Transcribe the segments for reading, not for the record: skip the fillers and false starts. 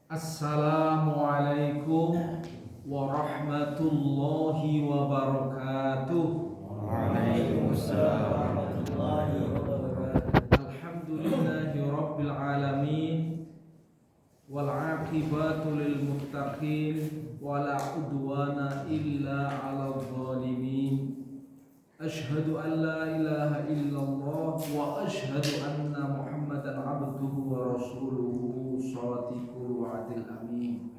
Assalamualaikum warahmatullahi wabarakatuh. Waalaikumsalam warahmatullahi wabarakatuh. Alhamdulillahi rabbil alamin wal aqibatu lil muttaqin wala udwana illa 'alal zalimin. Asyhadu an la ilaha illallah wa asyhadu anna Muhammadan abduhu wa rasuluhu shadiqul wa'dil amin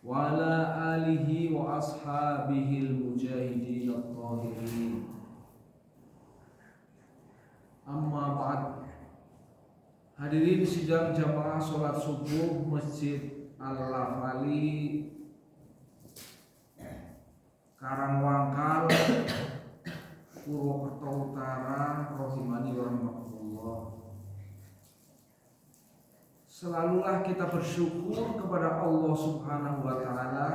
wa ala alihi wa ashabihil mujahidin at-tahirin. Amma ba'd. Hadirin sidang jamaah salat subuh Masjid Al-Lafali Karangwangkal Purwokerto Utara, rahimani wa rahimakumullah. Selalulah kita bersyukur kepada Allah Subhanahu wa taala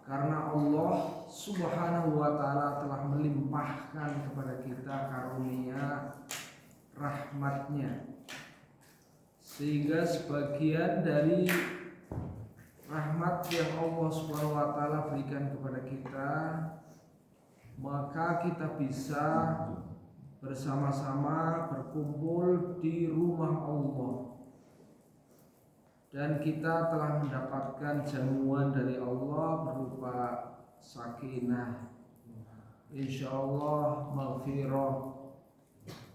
karena Allah Subhanahu wa taala telah melimpahkan kepada kita karunia rahmatnya, sehingga sebagian dari rahmat yang Allah Subhanahu wa taala berikan kepada kita, maka kita bisa bersama-sama berkumpul di rumah Allah, dan kita telah mendapatkan jamuan dari Allah berupa sakinah, insyaallah maghfirah,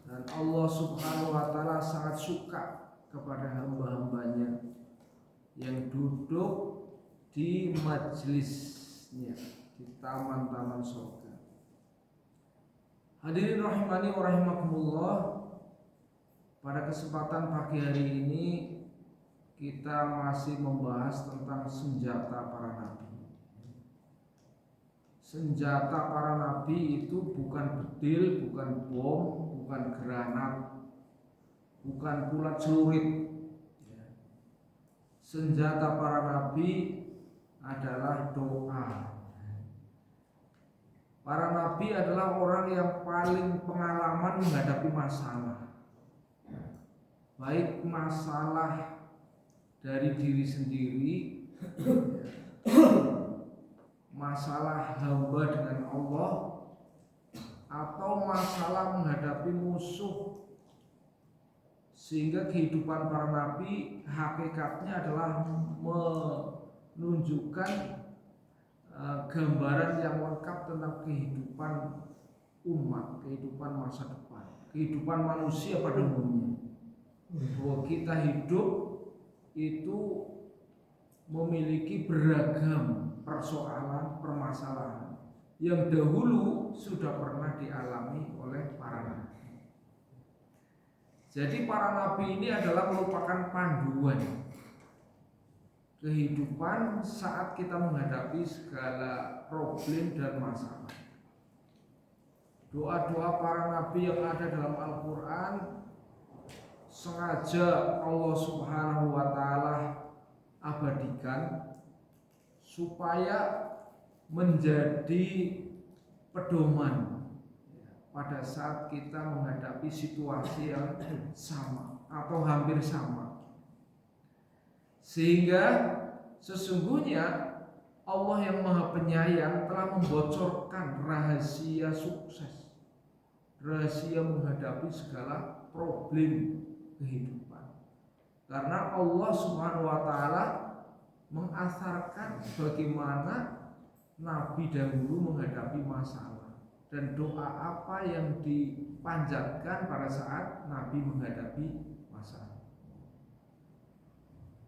dan Allah Subhanahu wa taala sangat suka kepada hamba-hambanya yang duduk di majelisnya di taman-taman surga. Hadirin rahimani wa rahimakumullah, pada kesempatan pagi hari ini kita masih membahas tentang senjata para nabi. Senjata para nabi itu bukan bedil, bukan bom, bukan granat, bukan pula celurit. Senjata para nabi adalah doa. Para nabi adalah orang yang paling pengalaman menghadapi masalah, baik masalah dari diri sendiri, masalah hamba dengan Allah, atau masalah menghadapi musuh. Sehingga kehidupan para nabi hakikatnya adalah menunjukkan gambaran yang lengkap tentang kehidupan umat, kehidupan masa depan, kehidupan manusia pada umumnya. Bahwa kita hidup itu memiliki beragam persoalan, permasalahan yang dahulu sudah pernah dialami oleh para nabi. Jadi para nabi ini adalah merupakan panduan kehidupan saat kita menghadapi segala problem dan masalah. Doa-doa para nabi yang ada dalam Al-Quran sengaja Allah Subhanahu wa taala abadikan supaya menjadi pedoman pada saat kita menghadapi situasi yang sama atau hampir sama. Sehingga sesungguhnya Allah yang Maha Penyayang telah membocorkan rahasia sukses, rahasia menghadapi segala problem kehidupan. Karena Allah Subhanahu wa taala mengasarkan bagaimana nabi dahulu menghadapi masalah dan doa apa yang dipanjatkan pada saat nabi menghadapi masalah.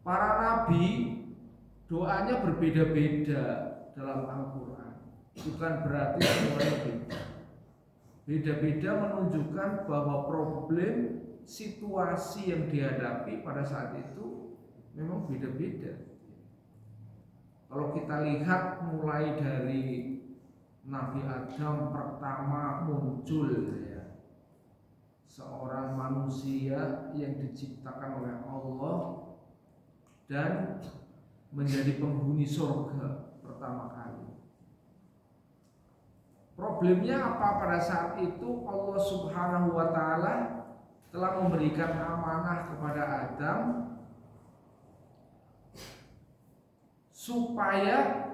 Para nabi doanya berbeda-beda dalam Al-Quran. Bukan berarti semuanya beda. Beda-beda menunjukkan bahwa problem, situasi yang dihadapi pada saat itu memang beda-beda. Kalau kita lihat mulai dari Nabi Adam pertama muncul, seorang manusia yang diciptakan oleh Allah dan menjadi penghuni surga pertama kali. Problemnya apa pada saat itu? Allah Subhanahu wa taala telah memberikan amanah kepada Adam supaya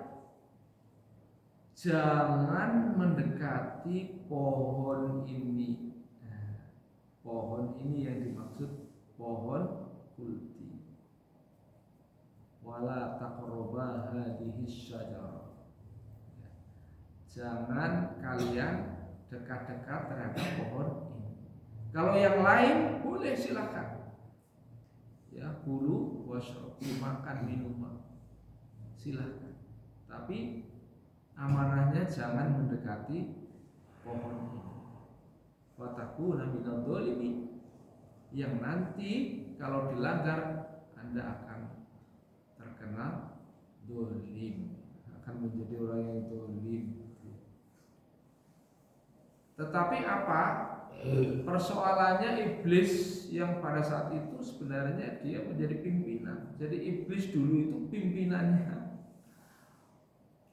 jangan mendekati pohon ini. Nah, pohon ini yang dimaksud pohon kulti. Wala taqraba hadhihi syajarah. Jangan kalian dekat-dekat terhadap pohon ini. Kalau yang lain boleh silakan. Ya, kulu washrabu, makan minum silakan. Tapi amanahnya jangan mendekati pohon ini. Watakuna minadh dhalimin, yang nanti kalau dilanggar Anda akan terkena dolim, akan menjadi orang yang dolim. Tetapi apa persoalannya? Iblis yang pada saat itu sebenarnya dia menjadi pimpinan. Jadi iblis dulu itu pimpinannya,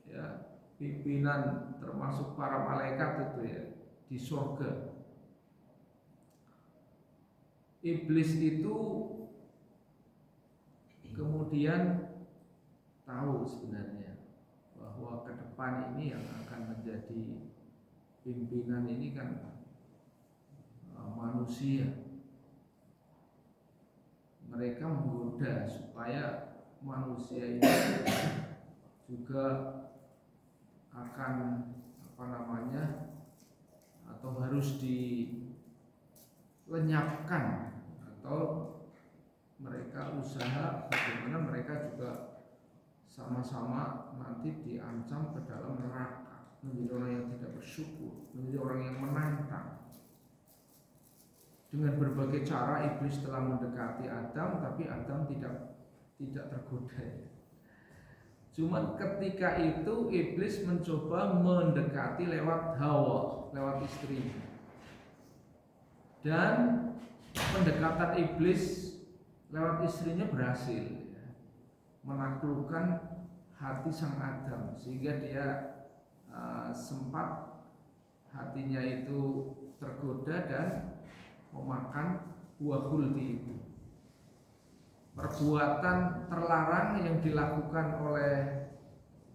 ya, pimpinan termasuk para malaikat itu ya di surga. Iblis itu kemudian tahu sebenarnya bahwa ke depan ini yang akan menjadi pimpinan ini kan manusia. Mereka menggoda supaya manusia ini juga akan atau harus dilenyapkan, atau mereka usaha bagaimana mereka juga sama-sama nanti diancam ke dalam neraka, menjadi orang yang tidak bersyukur, menjadi orang yang menantang. Dengan berbagai cara iblis telah mendekati Adam, tapi Adam tidak tergoda. Cuman ketika itu iblis mencoba mendekati lewat Hawa, lewat istrinya. Dan pendekatan iblis lewat istrinya berhasil, ya, menaklukkan hati sang Adam, sehingga dia sempat hatinya itu tergoda dan memakan buah kulti itu. Perbuatan terlarang yang dilakukan oleh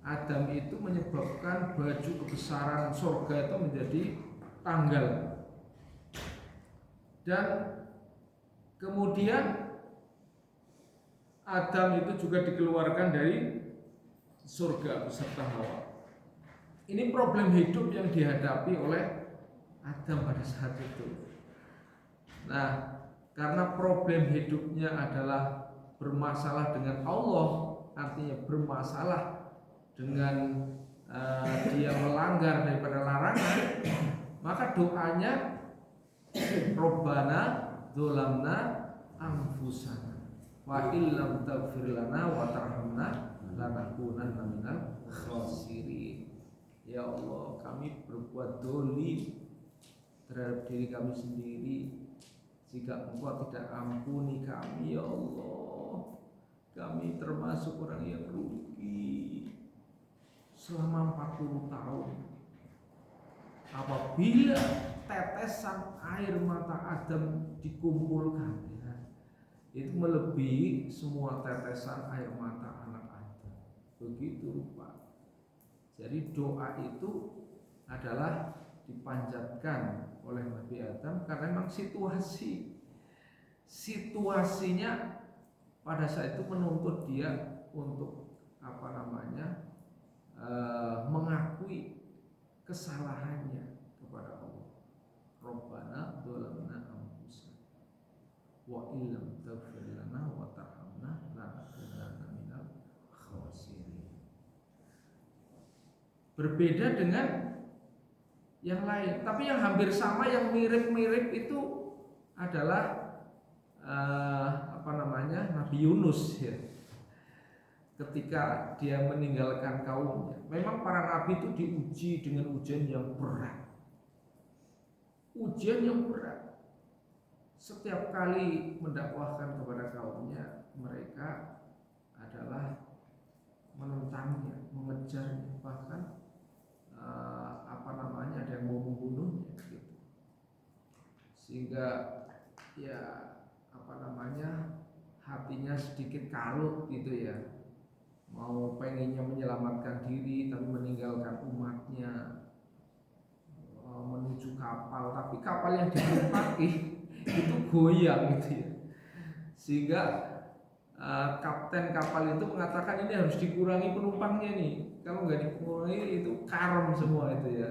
Adam itu menyebabkan baju kebesaran surga itu menjadi tanggal. Dan kemudian Adam itu juga dikeluarkan dari surga beserta Hawa. Ini problem hidup yang dihadapi oleh Adam pada saat itu. Nah, karena problem hidupnya adalah bermasalah dengan Allah, artinya bermasalah dengan dia melanggar daripada larangan, maka doanya Rabbana dzolamna anfusana wa illam taghfir lana wa tarhamna lanakunanna minal khasirin. Ya Allah, kami berbuat dolim terhadap diri kami sendiri. Jika Engkau tidak ampuni kami, ya Allah, kami termasuk orang yang rugi. Selama 40 tahun, apabila tetesan air mata Adam dikumpulkan, ya, itu melebihi semua tetesan air mata anak Adam. Begitu rupa. Jadi doa itu adalah dipanjatkan oleh Nabi Adam karena memang situasinya pada saat itu menuntut dia untuk mengakui kesalahannya kepada Allah. Rabbana dzolamna anfusana wa illam taghfir lana wa tarhamna lanakunanna minal khasirin. Berbeda dengan yang lain, tapi yang hampir sama, yang mirip-mirip itu adalah Nabi Yunus, ya. Ketika dia meninggalkan kaumnya, memang para nabi itu diuji dengan ujian yang berat. Ujian yang berat. Setiap kali mendakwahkan kepada kaumnya, mereka adalah menentangnya, mengejarnya, bahkan ada yang mau membunuhnya gitu. Sehingga ya hatinya sedikit kalut gitu ya. mau pengennya menyelamatkan diri tapi meninggalkan umatnya, menuju kapal, tapi kapal yang ditumpaki itu goyang gitu ya, sehingga kapten kapal itu mengatakan ini harus dikurangi penumpangnya nih, kalau nggak dikurangi itu karam semua itu ya,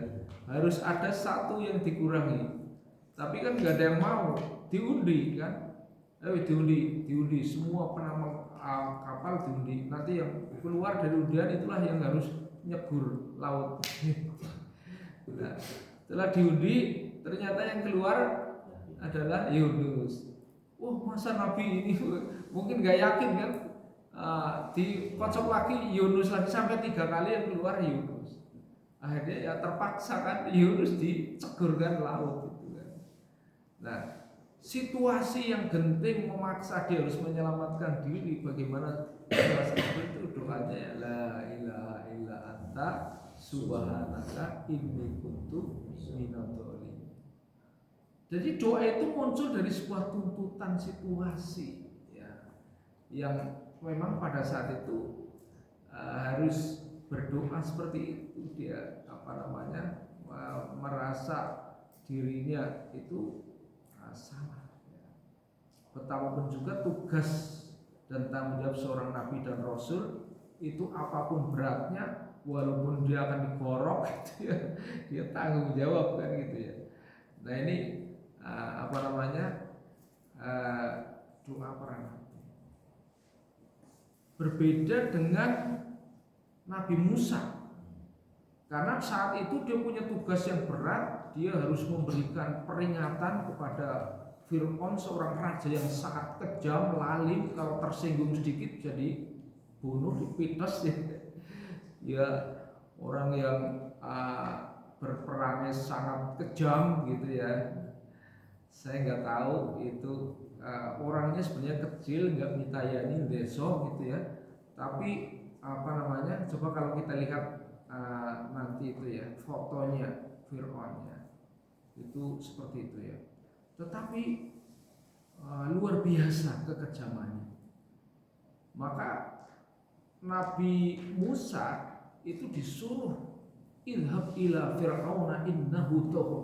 harus ada satu yang dikurangi. Tapi kan nggak ada yang mau, diundi kan, diundi semua penambang kapal diundi, nanti yang keluar dari undian itulah yang harus nyegur laut. Nah, setelah diundi ternyata yang keluar adalah Yunus. Wah, masa Nabi ini mungkin gak yakin kan, dikocok lagi Yunus lagi sampai 3 kali yang keluar Yunus. Akhirnya ya terpaksa kan Yunus dicegurkan laut gitu kan. Nah, situasi yang genting memaksa dia harus menyelamatkan diri, bagaimana seperti itu doanya, la ilaha illa anta subhanaka inni kuntu minadh-dhalimin. Jadi doa itu muncul dari sebuah tuntutan situasi ya, yang memang pada saat itu harus berdoa seperti itu. Dia merasa dirinya itu salah ya. Betapapun juga tugas dan tanggung jawab seorang nabi dan rasul itu apapun beratnya, walaupun dia akan digorok gitu ya, dia tanggung jawab kan gitu ya. Nah ini doa para nabi. Berbeda dengan Nabi Musa, karena saat itu dia punya tugas yang berat, dia harus memberikan peringatan kepada Fir'aun, seorang raja yang sangat kejam, lalim, kalau tersinggung sedikit jadi bunuh, dipites ya. Ya orang yang berperangnya sangat kejam gitu ya. Saya nggak tahu itu orangnya sebenarnya kecil, nggak mitayani deso gitu ya. Tapi coba kalau kita lihat nanti itu ya fotonya Fir'aunnya itu seperti itu ya. Tetapi luar biasa kekejamannya. Maka Nabi Musa itu disuruh ilhab ila fir'auna innahu tagha.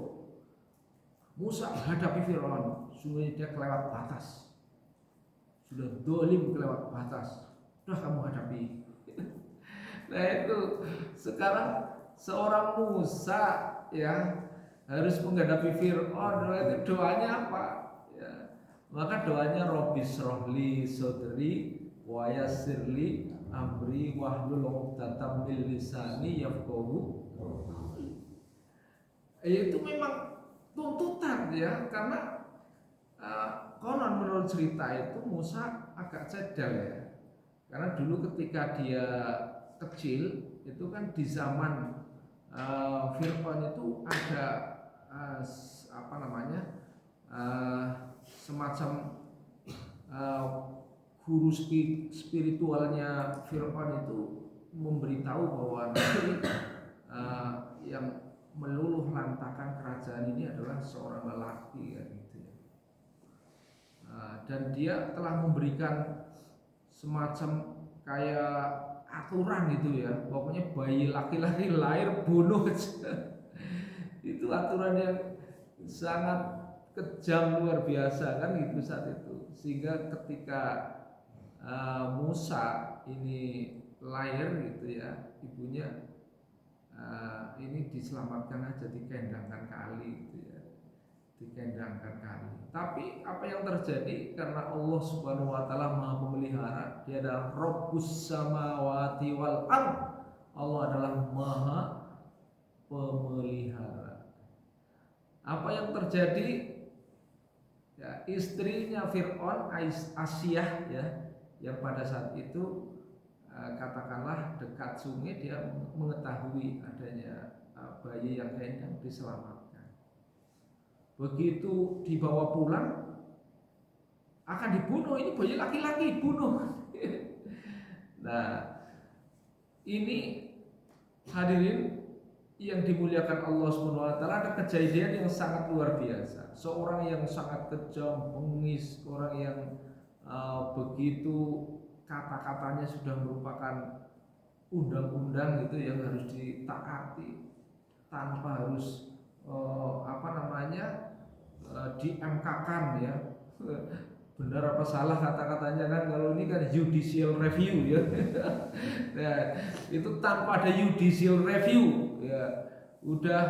Musa hadapi Fir'aun, sungguh dia kelewat batas, sudah dolim kelewat batas, udah kamu hadapi. Nah itu sekarang seorang Musa ya harus menghadapi Fir'aun, itu doanya apa? Ya, maka doanya Robbi srohli sodri wa yassirli amri wahlul 'uqdatam min lisani yafqahu qawli. Itu memang tuntutan ya, karena konon menurut cerita itu Musa agak cedel ya, karena dulu ketika dia kecil itu kan di zaman Fir'aun itu ada semacam guru spiritualnya Fir'aun itu memberitahu bahwa nanti yang meluluh lantakan kerajaan ini adalah seorang lelaki ya, gitu ya. Dan dia telah memberikan semacam kayak aturan gitu ya, pokoknya bayi laki-laki lahir bunuh aja. Itu aturan yang sangat kejam luar biasa kan gitu saat itu. Sehingga ketika Musa ini lahir gitu ya, ibunya ini diselamatkan aja, dikendangkan kali gitu ya, dikendangkan kali. Tapi apa yang terjadi, karena Allah Subhanahu wa taala Maha Pemelihara, dia adalah Rabbus samawati wal ard. Allah adalah Maha Pemelihara. Apa yang terjadi? Ya, istrinya Fir'aun, Asyah ya, yang pada saat itu katakanlah dekat sungai, dia mengetahui adanya bayi yang gendang, diselamatkan. Begitu dibawa pulang akan dibunuh, ini bayi laki-laki, bunuh. Nah ini hadirin yang dimuliakan Allah Subhanahu wa taala, ada kejadian yang sangat luar biasa. Seorang yang sangat kejam, bengis, orang yang begitu kata-katanya sudah merupakan undang-undang gitu yang harus ditaati tanpa harus di MK-kan ya. Benar apa salah kata-katanya kan, kalau ini kan judicial review ya. Nah, itu tanpa ada judicial review ya udah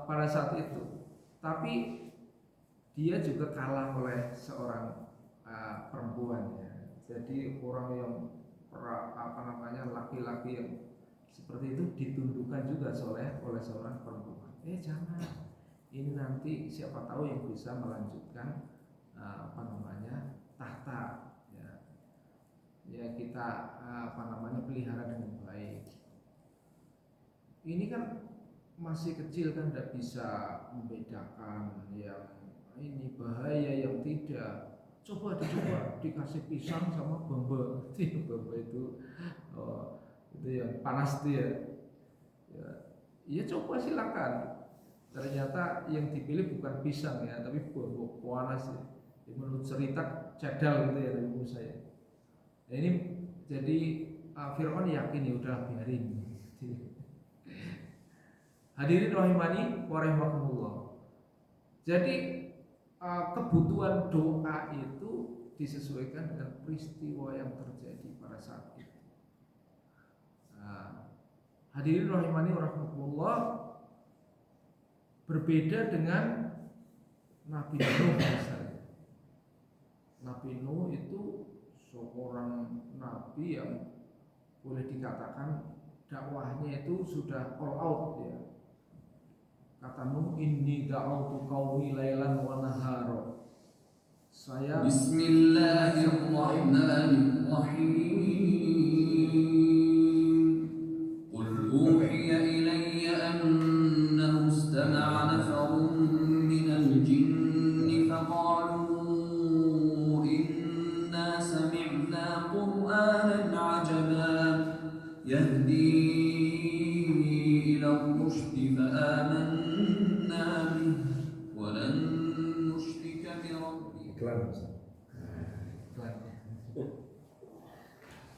pada saat itu. Tapi dia juga kalah oleh seorang perempuan ya. Jadi orang yang laki-laki yang seperti itu ditundukkan juga oleh seorang perempuan. Jangan, ini nanti siapa tahu yang bisa melanjutkan tahta ya kita pelihara dengan baik. Ini kan masih kecil kan, tidak bisa membedakan yang ini bahaya yang tidak. Coba dikasih pisang sama bamba. Bamba itu itu yang panas tuh ya coba silakan. Ternyata yang dipilih bukan pisang ya, tapi bamba panas ya. Menurut cerita cadal gitu ya dari Musa ya. Nah, ini jadi Fir'aun yakin ya udah biarin. Hadirin rahimani wa rahimakumullah. Jadi kebutuhan doa itu disesuaikan dengan peristiwa yang terjadi pada saat itu. Hadirin rahimani wa rahimakumullah, berbeda dengan Nabi Nuh misalnya. Nabi Nuh itu seorang nabi yang boleh dikatakan dakwahnya itu sudah all out ya. Kata Nuh, inni da'autu qaumi lailan wa nahara. Saya Bismillahirrahmanirrahim. Qul uhiya ilayya annahu istama'a nafarun minal jinni faqalu inna sami'na qur'anan 'ajaban yahdi ila ar-rushdi fa'amanna bihi wa lan nushrika bi rabbina.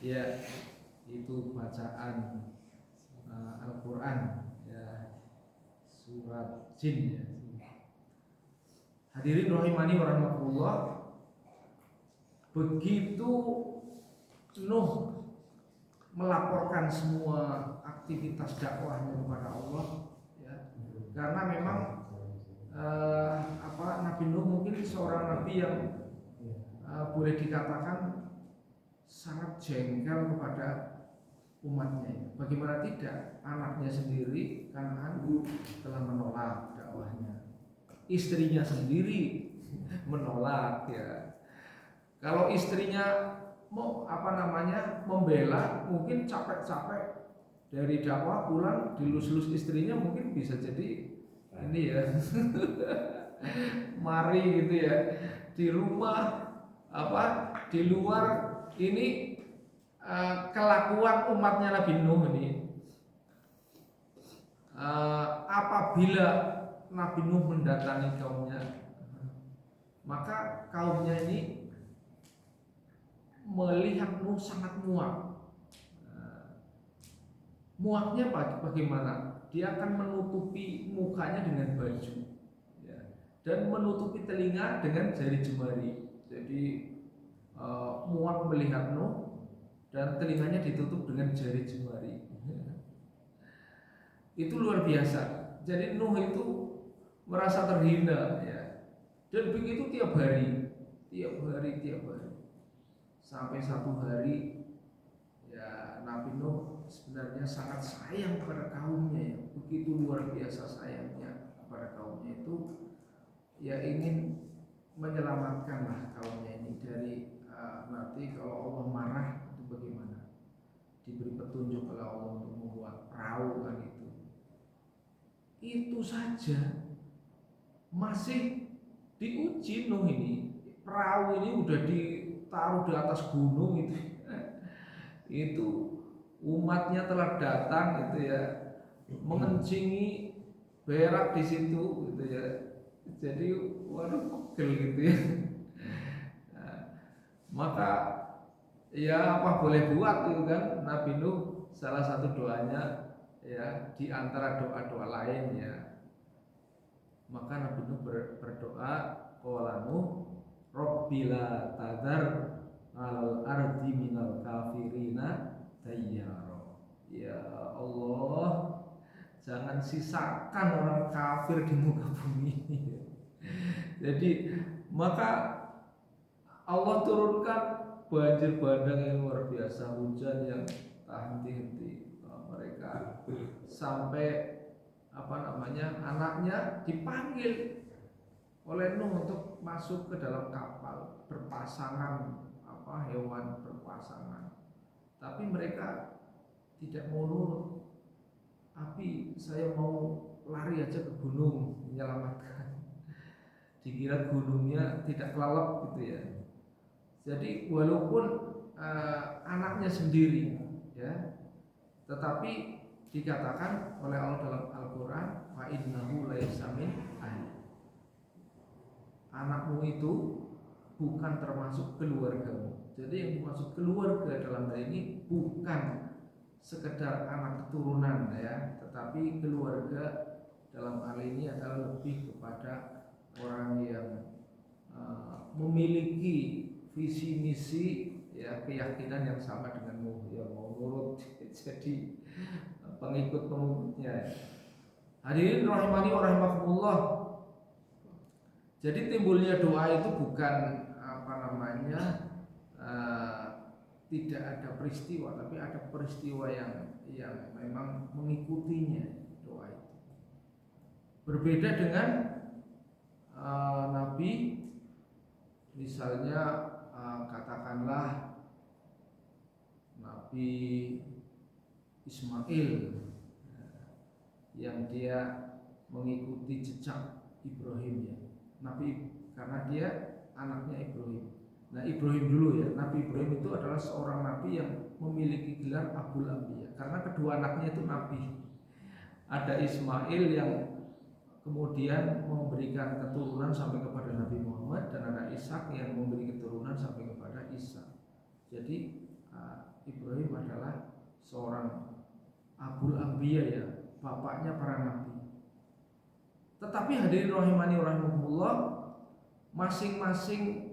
Ya, itu bacaan Al-Quran ya, surat Jin ya. Hadirin rahimani wa rahimakumullah, begitu Nuh melaporkan semua aktivitas dakwahnya kepada Allah ya, karena memang Nabi Nuh mungkin seorang nabi yang boleh dikatakan sangat jengkel kepada umatnya. Bagaimana tidak, anaknya sendiri Kan'an telah menolak dakwahnya, istrinya sendiri menolak ya. Kalau istrinya mau membela, mungkin capek-capek dari dakwah pulang dilus-lus istrinya, mungkin bisa jadi ini ya mari gitu ya, di rumah di luar ini kelakuan umatnya Nabi Nuh ini. Apabila Nabi Nuh mendatangi kaumnya, maka kaumnya ini melihat Nuh sangat muak. Muaknya bagaimana? Dia akan menutupi mukanya dengan baju ya, dan menutupi telinga dengan jari jemari. Jadi muak melihat Nuh dan telinganya ditutup dengan jari jemari. Itu luar biasa. Jadi Nuh itu merasa terhina ya. Dan begitu tiap hari. Sampai satu hari ya, Nabi Nuh sebenarnya sangat sayang kepada kaumnya ya. Begitu luar biasa sayangnya kepada kaumnya itu, ya ingin menyelamatkanlah kaumnya ini dari nanti kalau Allah marah itu bagaimana. Diberi petunjuk oleh Allah untuk membuat perahu kan itu saja masih diuji Nuh ini. Perahu ini udah ditaruh di atas gunung itu umatnya telah datang gitu ya, mengencingi berak di situ gitu ya. Jadi waduh pegel gitu ya. Maka Ya apa boleh buat itu kan. Nabi Nuh salah satu doanya ya di antara doa-doa lain ya. Maka Nabi Nuh berdoa qala Nuh Rabbila tadar alal ardi minal kafirina dayyara. Ya Allah, jangan sisakan orang kafir di muka bumi. Jadi maka Allah turunkan banjir bandang yang luar biasa, hujan yang tak henti-henti. Mereka sampai anaknya dipanggil oleh Nuh untuk masuk ke dalam kapal berpasangan, hewan berpasangan. Tapi mereka tidak mau nurut. Tapi saya mau lari aja ke gunung menyelamatkan. Dikira gunungnya tidak kelelep gitu ya. Jadi walaupun anaknya sendiri ya, tetapi dikatakan oleh Allah dalam Al-Quran, wa innahu laisa min ahli. Anakmu itu bukan termasuk keluargamu. Jadi yang dimaksud keluarga dalam hal ini bukan sekedar anak keturunan ya, tetapi keluarga dalam hal ini adalah lebih kepada orang yang memiliki visi misi ya, keyakinan yang sama denganmu, yang mau nurut jadi pengikut-pengikutnya. Hadirin rahimani wa rahimakumullah. Jadi timbulnya doa itu bukan tidak ada peristiwa, tapi ada peristiwa yang memang mengikutinya doa itu. Berbeda dengan Nabi, misalnya katakanlah Nabi Ismail yang dia mengikuti jejak Ibrahim ya. Nabi karena dia anaknya Ibrahim. Nah Ibrahim dulu ya. Nabi Ibrahim itu adalah seorang nabi yang memiliki gelar Abul Anbiya karena kedua anaknya itu nabi. Ada Ismail yang kemudian memberikan keturunan sampai kepada Nabi Muhammad, dan ada Ishak yang memberi keturunan sampai kepada Isa. Jadi Ibrahim adalah seorang Abul Anbiya ya, bapaknya para nabi. Tetapi hadirin rahimani rahimakumullah, masing-masing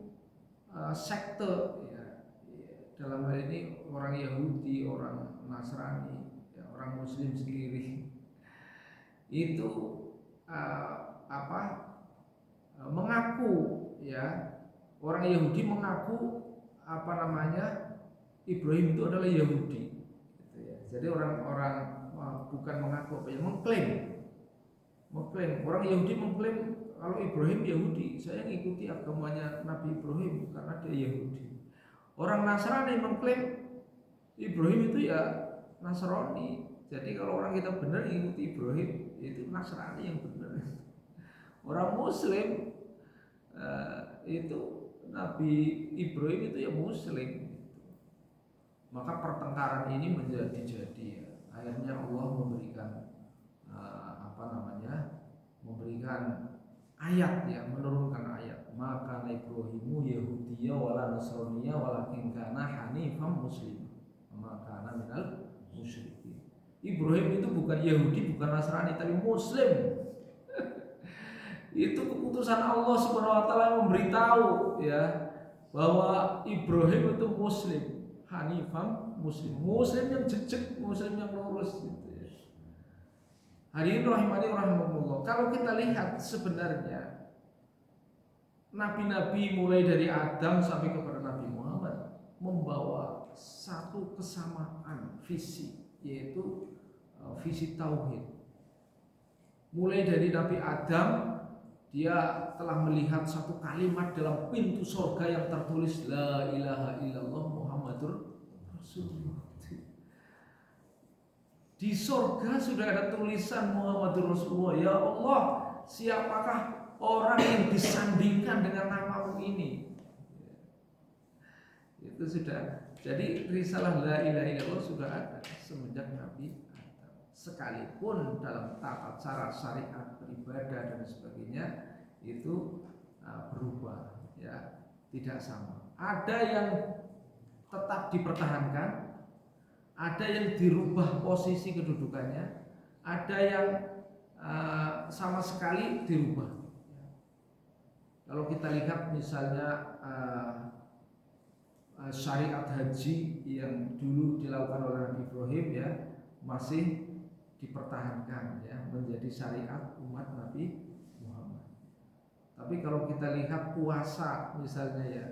sekte ya, dalam hal ini orang Yahudi, orang Nasrani, ya, orang Muslim sendiri itu mengaku ya, orang Yahudi mengaku Ibrahim itu adalah Yahudi gitu ya. Jadi orang-orang bukan mengaku mengklaim orang Yahudi mengklaim kalau Ibrahim Yahudi, saya mengikuti agamanya Nabi Ibrahim karena dia Yahudi. Orang Nasrani mengklaim Ibrahim itu ya Nasrani. Jadi kalau orang kita benar mengikuti Ibrahim, itu Nasrani yang benar. Orang Muslim itu Nabi Ibrahim itu ya Muslim. Maka pertengkaran ini menjadi ya. Akhirnya Allah memberikan memberikan ayat ya, menurunkan ayat. Maka Ibrahimu Yahudiyya wala Nasraniyya walakin kana hanifan muslim. Maka kana minal musyrikin. Ibrahim itu bukan Yahudi, bukan Nasrani, tapi Muslim. Itu keputusan Allah Subhanahu wa taala memberitahu ya bahwa Ibrahim itu Muslim, hanifan muslim, Muslim yang jejak, Muslim yang lurus gitu ya. Hadirin rahimani rahimakumullah. Kalau kita lihat sebenarnya nabi-nabi mulai dari Adam sampai kepada Nabi Muhammad membawa satu kesamaan visi, yaitu visi tauhid. Mulai dari Nabi Adam, dia telah melihat satu kalimat dalam pintu surga yang tertulis la ilaha illallah Muhammadur Rasulullah. Di surga sudah ada tulisan Muhammadur Rasulullah. Ya Allah, siapakah orang yang disandingkan dengan namamu ini? Itu sudah. Jadi risalah la ilaha illallah sudah ada semenjak Nabi Adam. Sekalipun dalam tata cara syariat beribadah dan sebagainya itu berubah ya, tidak sama. Ada yang tetap dipertahankan, ada yang dirubah posisi kedudukannya, ada yang sama sekali dirubah. Kalau kita lihat misalnya syariat haji yang dulu dilakukan oleh Nabi Ibrahim ya masih dipertahankan ya menjadi syariat umat Nabi Muhammad. Tapi kalau kita lihat puasa misalnya ya,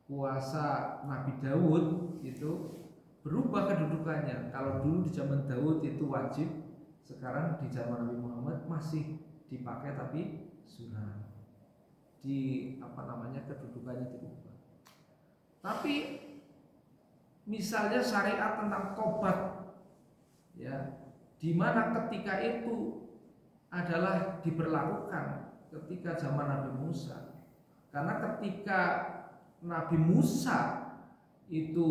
puasa Nabi Daud itu berubah kedudukannya. Kalau dulu di zaman Daud itu wajib, sekarang di zaman Nabi Muhammad masih dipakai tapi sunnah. Kedudukannya dirubah. Tapi misalnya syariat tentang tobat ya, di mana ketika itu adalah diberlakukan ketika zaman Nabi Musa. Karena ketika Nabi Musa itu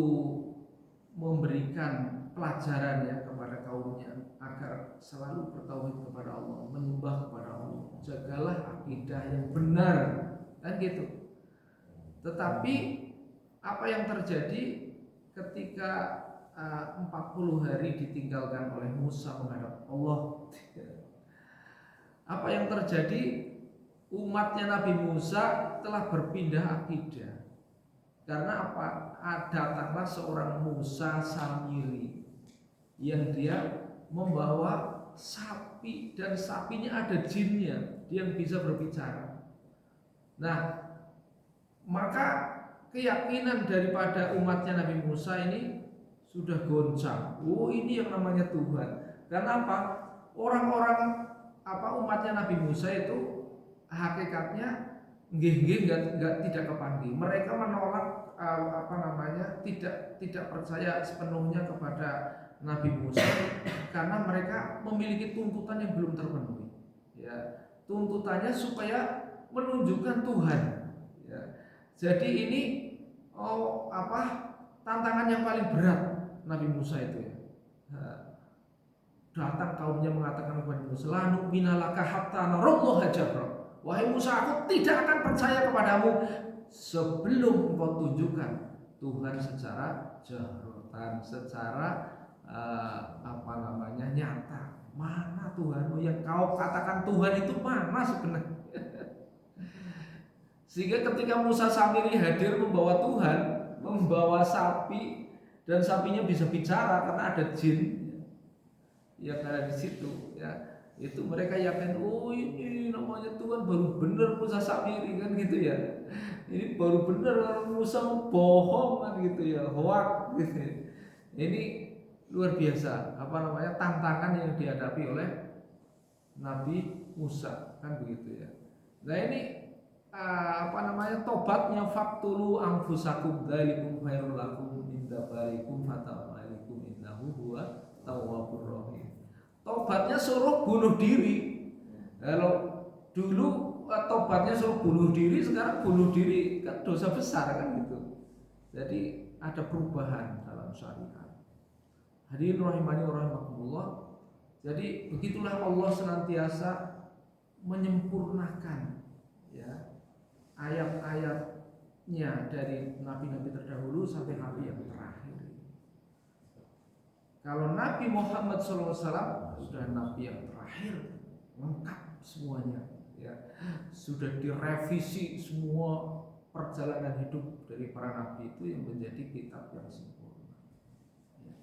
memberikan pelajaran ya kepada kaumnya agar selalu bertauhid kepada Allah, menyembah kepada Allah, jagalah akidah yang benar, kan gitu. Tetapi apa yang terjadi ketika 40 hari ditinggalkan oleh Musa menghadap Allah? Apa yang terjadi? Umatnya Nabi Musa telah berpindah akidah. Karena apa? Datanglah seorang Musa Samiri yang dia membawa sapi dan sapinya ada jinnya, dia yang bisa berbicara. Nah, maka keyakinan daripada umatnya Nabi Musa ini sudah goncang. Oh, ini yang namanya Tuhan. Karena apa? Orang-orang umatnya Nabi Musa itu hakikatnya tidak kepanggih. Mereka menolak tidak percaya sepenuhnya kepada Nabi Musa karena mereka memiliki tuntutan yang belum terpenuhi. Ya, tuntutannya supaya menunjukkan Tuhan. Ya. Jadi ini tantangan yang paling berat Nabi Musa itu ya. Datang kaumnya mengatakan kepada Musa, "La nu'mina laka hatta narallaha jahra." Wahai Musa, aku tidak akan percaya kepadamu sebelum engkau tunjukkan Tuhan secara jahrotan, secara nyata. Mana Tuhanmu yang kau katakan Tuhan itu mana sebenarnya? Sehingga ketika Musa Samiri hadir membawa Tuhan, membawa sapi dan sapinya bisa bicara karena ada jin. Ya karena di situ ya. Itu mereka yakin, oh ini namanya Tuhan baru benar Musa Samiri kan gitu ya. Ini baru benar Musa bohong kan gitu ya, hoak gitu. Ini luar biasa tantangan yang dihadapi oleh Nabi Musa kan begitu ya. Nah ini tobatnya faktulu anfusakum dzalikum khairul lakum inda barikum fatabalikum innahu huwa tawwabur rahim. Tobatnya suruh bunuh diri. Kalau dulu tobatnya suruh bunuh diri, sekarang bunuh diri kan dosa besar kan gitu. Jadi ada perubahan dalam syariat. Hadirin rahimani wa rahimakumullah. Jadi begitulah Allah senantiasa menyempurnakan ya ayat-ayatnya dari nabi-nabi terdahulu sampai nabi yang terakhir. Kalau Nabi Muhammad SAW sudah nabi yang terakhir, lengkap semuanya, ya sudah direvisi semua perjalanan hidup dari para nabi itu yang menjadi kitab yang sempurna. Ya.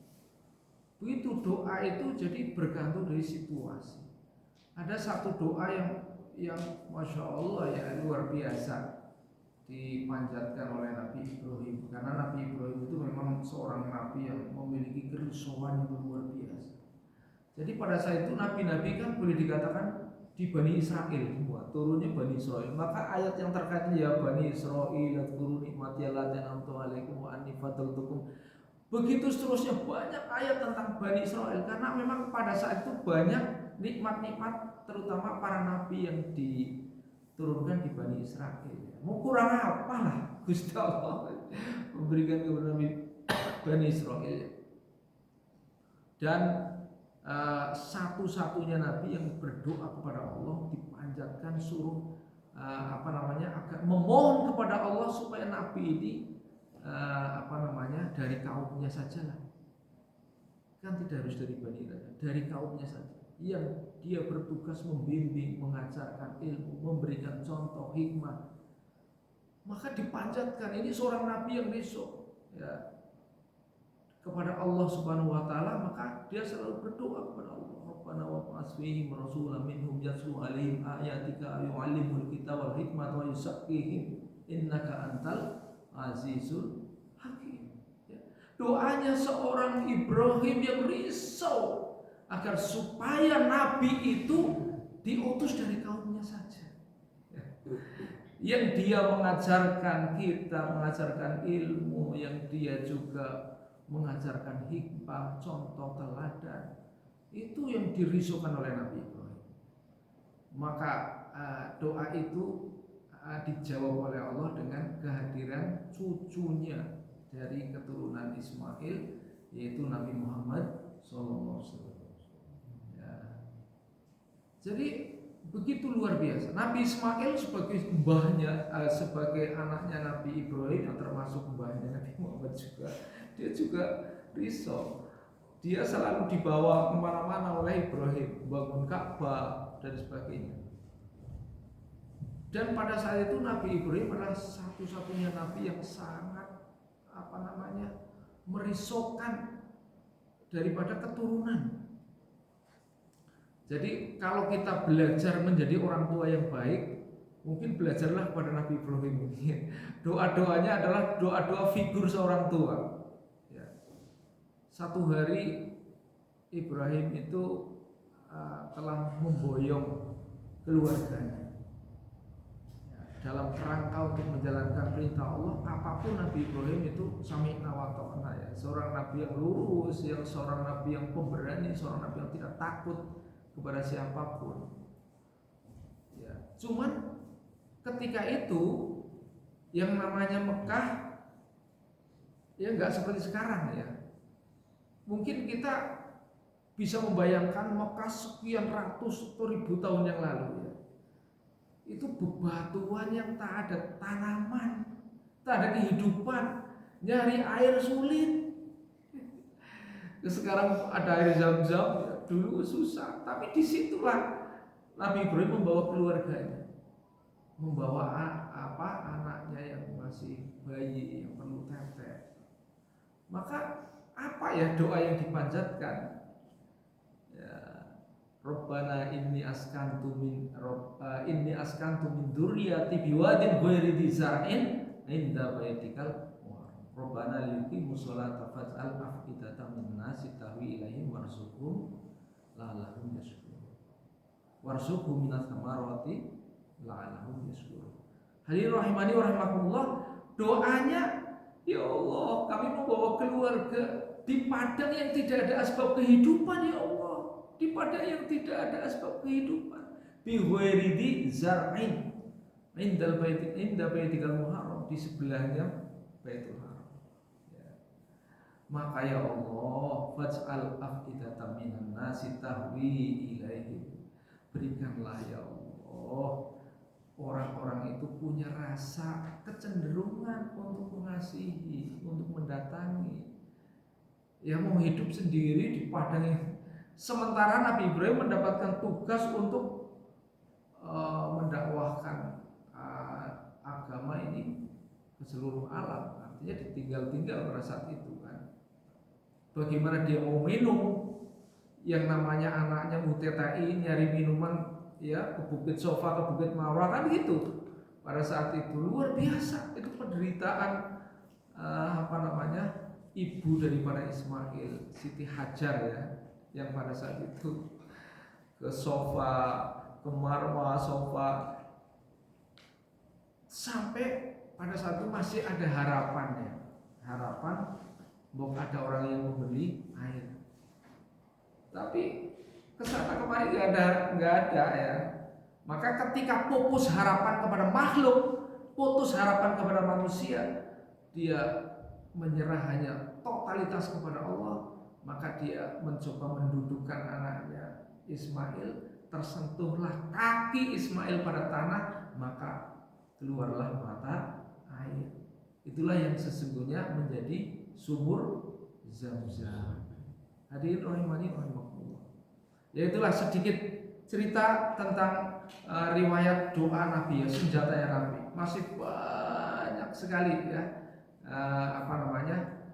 Begitu doa itu jadi bergantung dari situasi. Ada satu doa yang masya Allah ya luar biasa dipanjatkan oleh Nabi Ibrahim, karena Nabi Ibrahim itu memang seorang nabi yang memiliki kerisauan yang luar biasa. Jadi pada saat itu nabi-nabi kan boleh dikatakan di Bani Israel semua, turunnya Bani Israel. Maka ayat yang terkaitnya ya Bani Israel adkuru nikmati allati an'amtu 'alaikum wa anni faddaltukum. Begitu seterusnya banyak ayat tentang Bani Israel, karena memang pada saat itu banyak nikmat-nikmat terutama para nabi yang diturunkan di Bani Israel. Mau kurang apa lah Gusti Allah memberikan kepada Nabi Bani Israel. Dan satu-satunya Nabi yang berdoa kepada Allah dipanjatkan suruh agar memohon kepada Allah supaya Nabi ini dari kaumnya sajalah. Kan tidak harus dari Bani Israil, dari kaumnya saja yang dia bertugas membimbing, mengajarkan ilmu, memberikan contoh hikmah, maka dipanjatkan. Ini seorang nabi yang risau ya kepada Allah Subhanahu wa taala, maka dia selalu berdoa kepada Allah, Rabbana wa ba'ath fihim rasulan minhum yatlu 'alaihim ayatika yu'allimul kitaba wal hikmata wa yuzakkihim innaka antal azizul hakim. Ya. Doanya seorang Ibrahim yang risau agar supaya nabi itu diutus dari kaumnya saja. Ya. Yang dia mengajarkan kita, mengajarkan ilmu, yang dia juga mengajarkan hikmah, contoh teladan, itu yang dirisaukan oleh Nabi Ibrahim. Maka doa itu dijawab oleh Allah dengan kehadiran cucunya dari keturunan Ismail, yaitu Nabi Muhammad SAW. Ya. Jadi begitu luar biasa. Nabi Ismail sebagai mbahnya, sebagai anaknya Nabi Ibrahim, yang termasuk mbahnya Nabi Muhammad juga, dia juga risau. Dia selalu dibawa kemana-mana oleh Ibrahim, bangun Ka'bah dan sebagainya. Dan pada saat itu Nabi Ibrahim adalah satu-satunya Nabi yang sangat merisaukan daripada keturunan. Jadi kalau kita belajar menjadi orang tua yang baik, mungkin belajarlah kepada Nabi Ibrahim ini. Doa-doanya adalah doa-doa figur seorang tua. Ya. Satu hari Ibrahim itu telah memboyong keluarganya dalam kerangka untuk menjalankan perintah Allah. Apapun Nabi Ibrahim itu sami'na wa ta'na, ya. Seorang nabi yang lurus, yang seorang nabi yang pemberani, seorang nabi yang tidak takut kepada siapapun. Ya. Cuman ketika itu yang namanya Mekah ya nggak seperti sekarang ya. Mungkin kita bisa membayangkan Mekah sekian ratus atau ribu tahun yang lalu ya. Itu bebatuan yang tak ada tanaman, tak ada kehidupan, nyari air sulit. Sekarang ada air Zam-Zam, ya, dulu susah. Tapi disitulah Nabi Ibrahim membawa keluarganya, membawa anaknya yang masih bayi yang perlu tetes. Maka apa ya doa yang dipanjatkan? Ya, Rabbana inni askantu min dzurriyyati biwadin ghairi dzi zar'in 'inda baitikal muharram. Rabbana liyuqimu sholata faj'al af'idatan min nasi tahwi ilaihim warzuqhum la'allahum yashkurun. Warzuqhum minats thamarati la'allahum yashkurun. Hadirin rahimani wa rahimakumullah, doanya, ya Allah, kami membawa keluarga di padang yang tidak ada asbab kehidupan, ya Allah. Di padang yang tidak ada asbab kehidupan. Bi ghairi zar'in inda baitikal muharram, di sebelahnya Baitul Haram. Ya. Maka ya Allah, faj'al af'idatan minan nasi tahwi ilaihim. Berikanlah ya Allah orang-orang itu punya rasa kecenderungan untuk mengasihi, untuk mendatangi. Ya mau hidup sendiri di padang yang sementara Nabi Ibrahim mendapatkan tugas untuk mendakwahkan agama ini ke seluruh alam. Artinya ditinggal-tinggal pada saat itu kan. Bagaimana dia mau minum, yang namanya anaknya mutetai nyari minuman ya ke Bukit Sofa, ke Bukit Mawar kan gitu. Pada saat itu luar biasa, itu penderitaan ibu daripada Ismail, Siti Hajar ya, yang pada saat itu ke Sofa, ke Marwa, Sofa, sampai pada saat itu masih ada harapannya, harapan bahwa ada orang yang membeli air. Tapi kesana kemarin nggak ada ya. Maka ketika pupus harapan kepada makhluk, putus harapan kepada manusia, dia menyerah hanya totalitas kepada Allah. Maka dia mencoba mendudukkan anaknya Ismail. Tersentuhlah kaki Ismail pada tanah, maka keluarlah mata air. Itulah yang sesungguhnya menjadi sumur Zam-Zam. Hadirin rahimani rahimakumullah. Ya itulah sedikit cerita tentang riwayat doa Nabi ya, senjata Nabi. Masih banyak sekali ya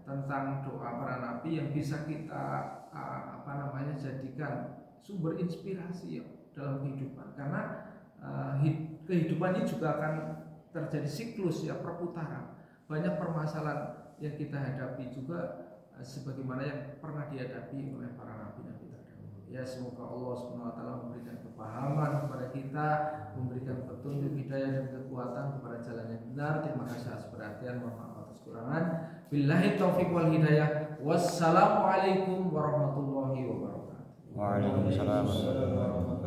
tentang doa para nabi yang bisa kita jadikan sumber inspirasi ya, dalam kehidupan. Karena kehidupan ini juga akan terjadi siklus ya, perputaran. Banyak permasalahan yang kita hadapi juga sebagaimana yang pernah dihadapi oleh para nabi-nabi terdahulu. Ya semoga Allah SWT memberikan kepahaman kepada kita, memberikan petunjuk hidayah dan kekuatan kepada jalan yang benar. Terima kasih atas perhatian, mohon maaf atas kurangan. Billahi taufiq wal hidayah. Wassalamualaikum warahmatullahi wabarakatuh. Waalaikumsalam warahmatullahi wabarakatuh.